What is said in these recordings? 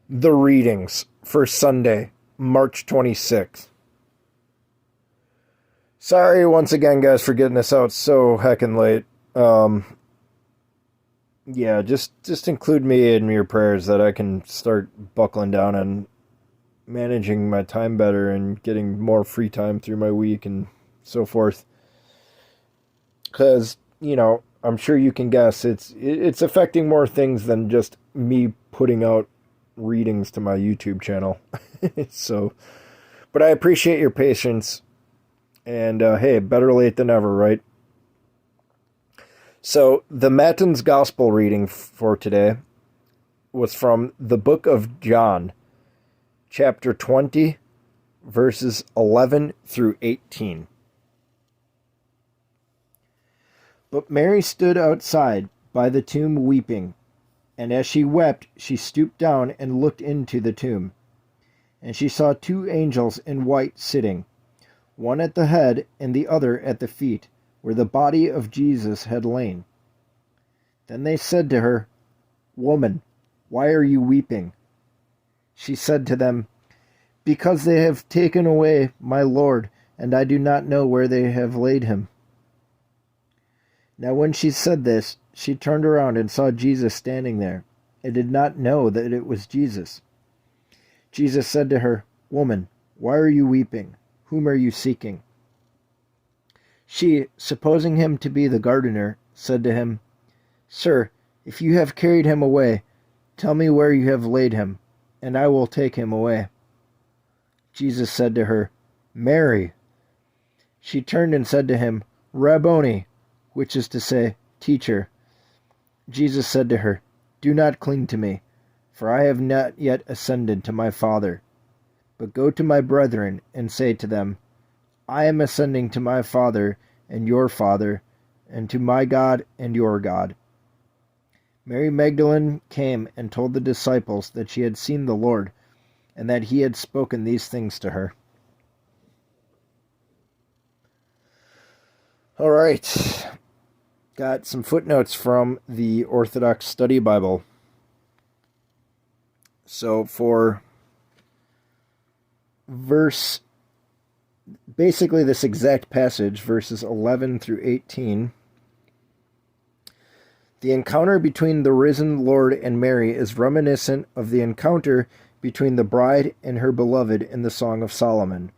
The readings for Sunday, March 26th. Sorry once again, guys, for getting this out so heckin' late. Yeah, just include me in your prayers that I can start buckling down and managing my time better and getting more free time through my week and so forth. Because, I'm sure you can guess it's affecting more things than just me putting out readings to my YouTube channel. So, but I appreciate your patience. And hey, better late than never, right? So, the Matins Gospel reading for today was from the book of John, chapter 20, verses 11 through 18. But Mary stood outside by the tomb weeping, and as she wept, she stooped down and looked into the tomb. And she saw two angels in white sitting, one at the head and the other at the feet, where the body of Jesus had lain. Then they said to her, "Woman, why are you weeping?" She said to them, "Because they have taken away my Lord, and I do not know where they have laid him." Now when she said this, she turned around and saw Jesus standing there, and did not know that it was Jesus. Jesus said to her, "Woman, why are you weeping? Whom are you seeking?" She, supposing him to be the gardener, said to him, "Sir, if you have carried him away, tell me where you have laid him, and I will take him away." Jesus said to her, "Mary." She turned and said to him, "Rabboni," which is to say, "Teacher." Jesus said to her, "Do not cling to me, for I have not yet ascended to my Father. But go to my brethren and say to them, I am ascending to my Father and your Father, and to my God and your God." Mary Magdalene came and told the disciples that she had seen the Lord, and that he had spoken these things to her. All right. Got some footnotes from the Orthodox Study Bible. So for basically this exact passage, verses 11 through 18, the encounter between the risen Lord and Mary is reminiscent of the encounter between the bride and her beloved in the Song of Solomon.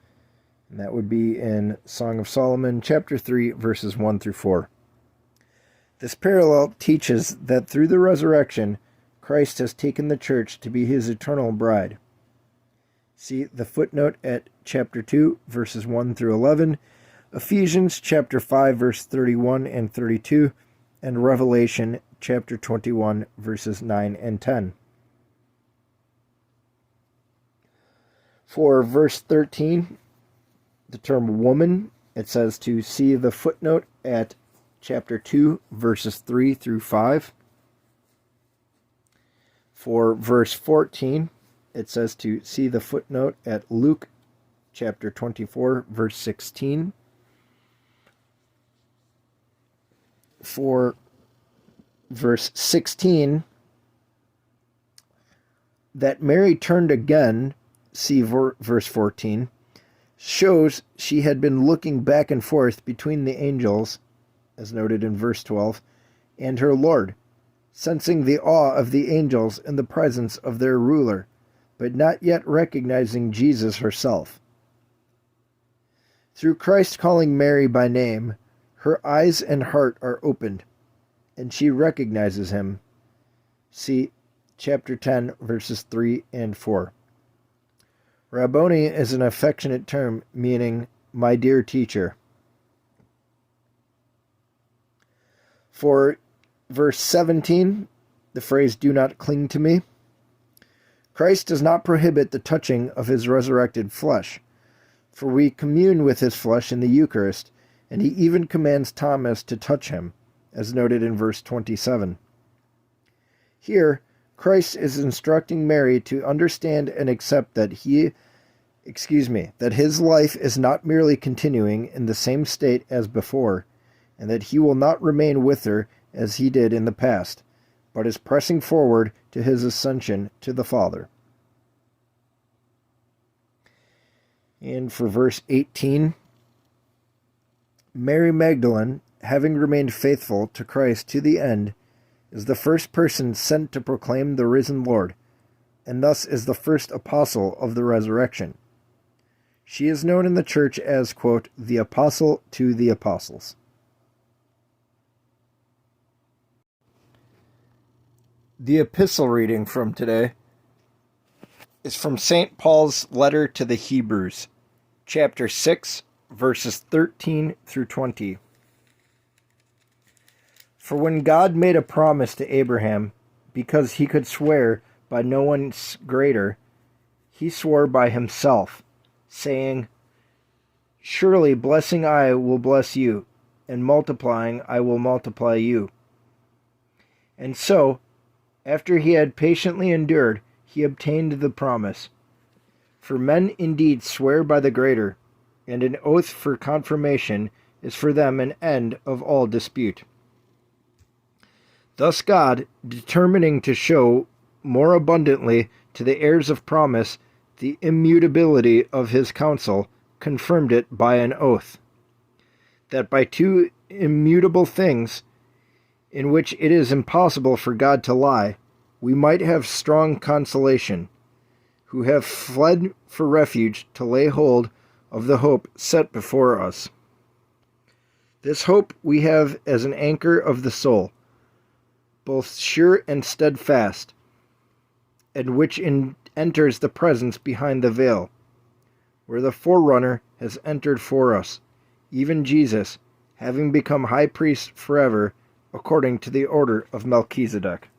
And that would be in Song of Solomon, chapter 3, verses 1 through 4. This parallel teaches that through the resurrection, Christ has taken the church to be his eternal bride. See the footnote at chapter 2, verses 1 through 11, Ephesians chapter 5, verse 31 and 32, and Revelation chapter 21, verses 9 and 10. For verse 13, the term woman, it says to see the footnote at chapter 2, verses 3 through 5. For verse 14, it says to see the footnote at Luke chapter 24, verse 16. For verse 16, that Mary turned again, see verse 14, shows she had been looking back and forth between the angels, as noted in verse 12, and her Lord, sensing the awe of the angels in the presence of their ruler, but not yet recognizing Jesus herself. Through Christ calling Mary by name, her eyes and heart are opened, and she recognizes him. See chapter 10, verses 3 and 4. Rabboni is an affectionate term meaning my dear teacher. For verse 17, the phrase "do not cling to me," Christ does not prohibit the touching of his resurrected flesh, for we commune with his flesh in the Eucharist, and he even commands Thomas to touch him, as noted in verse 27. Here, Christ is instructing Mary to understand and accept that that his life is not merely continuing in the same state as before, and that he will not remain with her as he did in the past, but is pressing forward to his ascension to the Father. And for verse 18, Mary Magdalene, having remained faithful to Christ to the end, is the first person sent to proclaim the risen Lord, and thus is the first apostle of the resurrection. She is known in the church as, quote, the apostle to the apostles. The epistle reading from today is from St. Paul's letter to the Hebrews, chapter 6, verses 13 through 20. For when God made a promise to Abraham, because he could swear by no one greater, he swore by himself, saying, surely blessing I will bless you, and multiplying I will multiply you. And so, after he had patiently endured, he obtained the promise. For men indeed swear by the greater, and an oath for confirmation is for them an end of all dispute. Thus God, determining to show more abundantly to the heirs of promise the immutability of his counsel, confirmed it by an oath, that by two immutable things, in which it is impossible for God to lie, we might have strong consolation, who have fled for refuge to lay hold of the hope set before us. This hope we have as an anchor of the soul, both sure and steadfast, and which enters the presence behind the veil, where the forerunner has entered for us, even Jesus, having become high priest forever, according to the order of Melchizedek.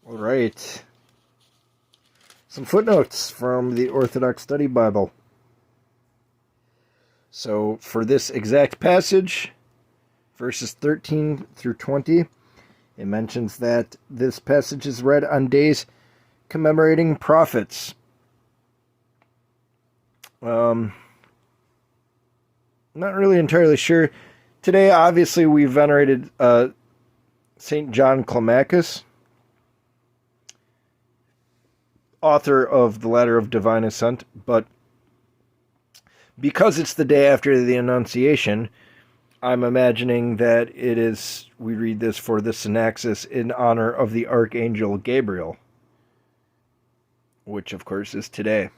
All right. Some footnotes from the Orthodox Study Bible. So for this exact passage, verses 13 through 20, it mentions that this passage is read on days commemorating prophets. Not really entirely sure. Today, obviously, we venerated St. John Climacus, author of the Ladder of Divine Ascent, but because it's the day after the Annunciation, I'm imagining that we read this for the Synaxis in honor of the Archangel Gabriel, which, of course, is today.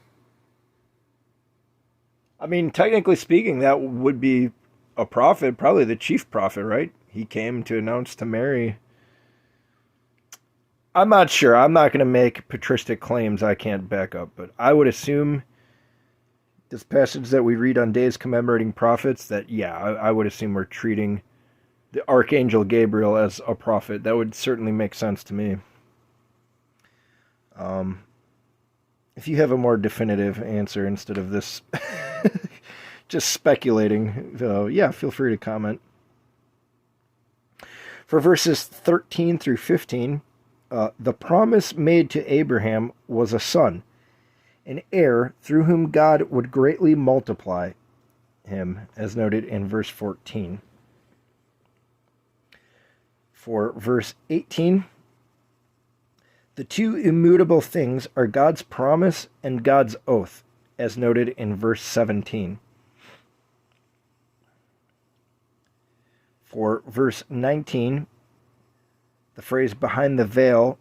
I mean, technically speaking, that would be a prophet, probably the chief prophet, right? He came to announce to Mary. I'm not sure. I'm not going to make patristic claims I can't back up, but I would assume this passage that we read on days commemorating prophets, that, yeah, I would assume we're treating the Archangel Gabriel as a prophet. That would certainly make sense to me. If you have a more definitive answer instead of this just speculating, yeah, feel free to comment. For verses 13 through 15, the promise made to Abraham was a son, an heir through whom God would greatly multiply him, as noted in verse 14. For verse 18, the two immutable things are God's promise and God's oath, as noted in verse 17. For verse 19, the phrase behind the veil,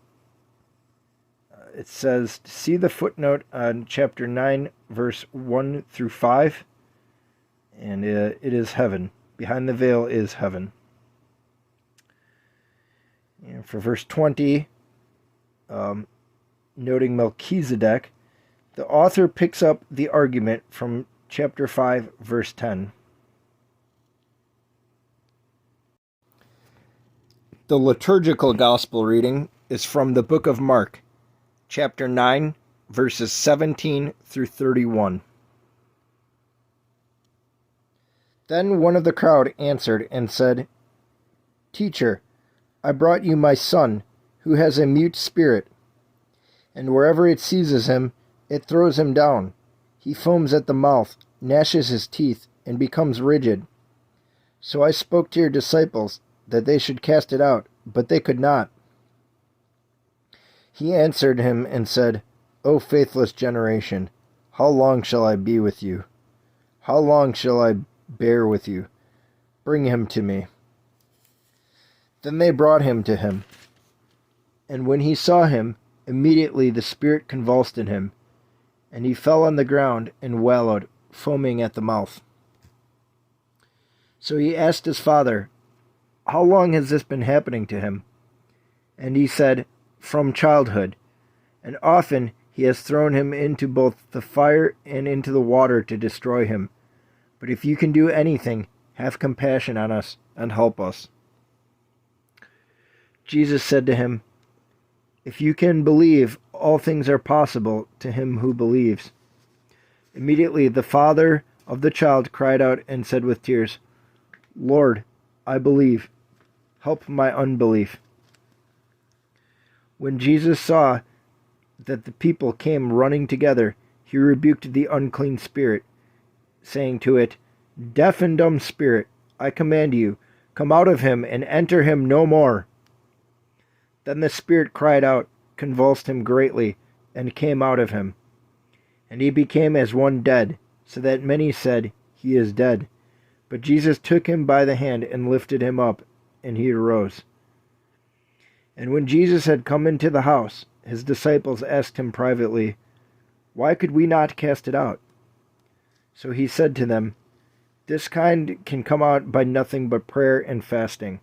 it says, see the footnote on chapter 9, verse 1 through 5, and it is heaven. Behind the veil is heaven. And for verse 20, noting Melchizedek, the author picks up the argument from chapter 5, verse 10. The liturgical gospel reading is from the book of Mark, chapter 9, verses 17 through 31. Then one of the crowd answered and said, Teacher, I brought you my son, who has a mute spirit, and wherever it seizes him, it throws him down. He foams at the mouth, gnashes his teeth, and becomes rigid. So I spoke to your disciples that they should cast it out, but they could not. He answered him and said, O faithless generation, how long shall I be with you? How long shall I bear with you? Bring him to me. Then they brought him to him. And when he saw him, immediately the spirit convulsed in him, and he fell on the ground and wallowed, foaming at the mouth. So he asked his father, How long has this been happening to him? And he said, From childhood, and often he has thrown him into both the fire and into the water to destroy him. But if you can do anything, have compassion on us and help us. Jesus said to him, If you can believe, all things are possible to him who believes. Immediately the father of the child cried out and said with tears, Lord, I believe. Help my unbelief. When Jesus saw that the people came running together, he rebuked the unclean spirit, saying to it, Deaf and dumb spirit, I command you, come out of him and enter him no more. Then the spirit cried out, convulsed him greatly, and came out of him. And he became as one dead, so that many said, He is dead. But Jesus took him by the hand and lifted him up, and he arose. And when Jesus had come into the house, his disciples asked him privately, Why could we not cast it out? So he said to them, This kind can come out by nothing but prayer and fasting.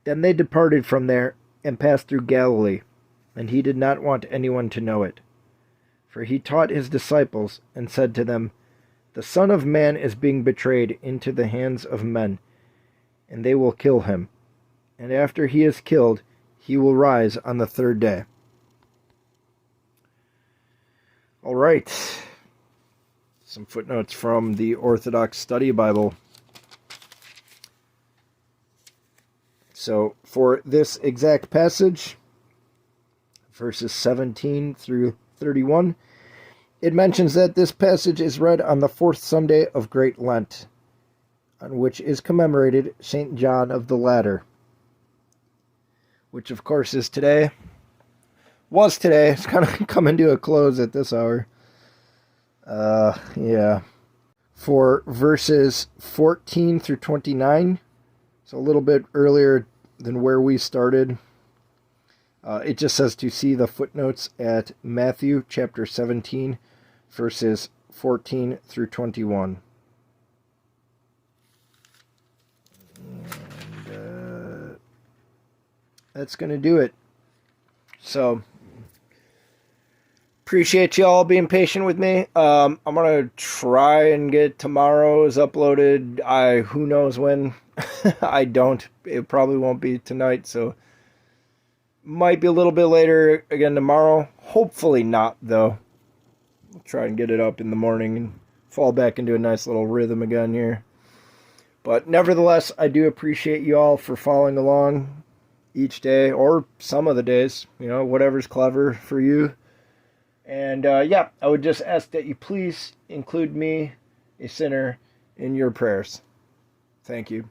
Then they departed from there and passed through Galilee, and he did not want anyone to know it. For he taught his disciples and said to them, The Son of Man is being betrayed into the hands of men, and they will kill him. And after he is killed, he will rise on the third day. All right. Some footnotes from the Orthodox Study Bible. So, for this exact passage, verses 17 through 31, it mentions that this passage is read on the fourth Sunday of Great Lent, on which is commemorated St. John of the Ladder, which of course is today. Was today. It's kind of coming to a close at this hour. Yeah. For verses 14 through 29, so a little bit earlier than where we started. It just says to see the footnotes at Matthew chapter 17, verses 14 through 21. And that's going to do it. So, appreciate you all being patient with me. I'm going to try and get tomorrow's uploaded. Who knows when. I don't. It probably won't be tonight, so might be a little bit later again tomorrow. Hopefully not, though. I'll try and get it up in the morning and fall back into a nice little rhythm again here. But nevertheless, I do appreciate you all for following along each day, or some of the days, whatever's clever for you. And I would just ask that you please include me, a sinner, in your prayers. Thank you.